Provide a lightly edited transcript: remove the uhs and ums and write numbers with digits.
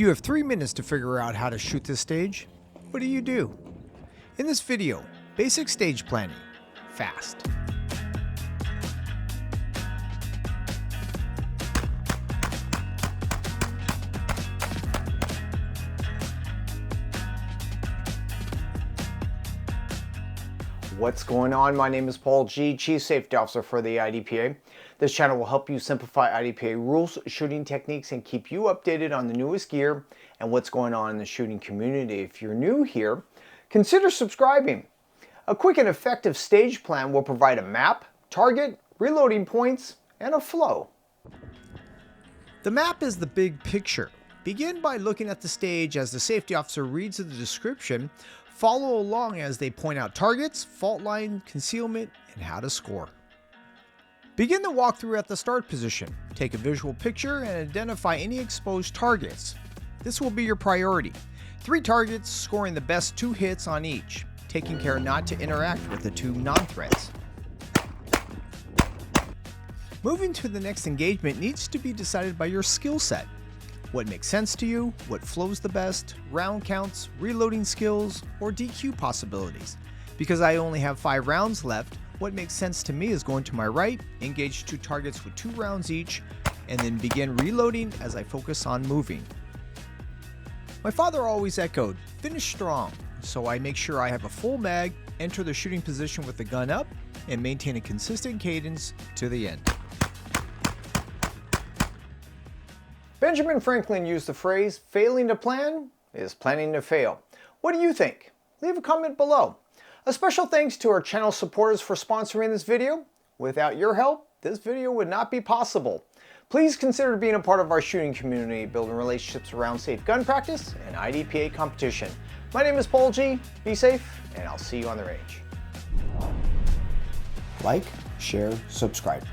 You have 3 minutes to figure out how to shoot this stage. What do? In this video, basic stage planning, fast. What's going on? My name is Paul G, Chief Safety Officer for the IDPA. This channel will help you simplify IDPA rules, shooting techniques, and keep you updated on the newest gear and what's going on in the shooting community. If you're new here, consider subscribing. A quick and effective stage plan will provide a map, target, reloading points, and a flow. The map is the big picture. Begin by looking at the stage as the safety officer reads the description. Follow along as they point out targets, fault line, concealment, and how to score. Begin the walkthrough at the start position. Take a visual picture and identify any exposed targets. This will be your priority. 3 targets, scoring the best 2 hits on each, taking care not to interact with the 2 non-threats. Moving to the next engagement needs to be decided by your skill set. What makes sense to you, what flows the best, round counts, reloading skills, or DQ possibilities. Because I only have 5 rounds left, what makes sense to me is going to my right, engage 2 targets with 2 rounds each, and then begin reloading as I focus on moving. My father always echoed, finish strong, so I make sure I have a full mag, enter the shooting position with the gun up, and maintain a consistent cadence to the end. Benjamin Franklin used the phrase, failing to plan is planning to fail. What do you think? Leave a comment below. A special thanks to our channel supporters for sponsoring this video. Without your help, this video would not be possible. Please consider being a part of our shooting community, building relationships around safe gun practice and IDPA competition. My name is Paul G. Be safe, and I'll see you on the range. Like, share, subscribe.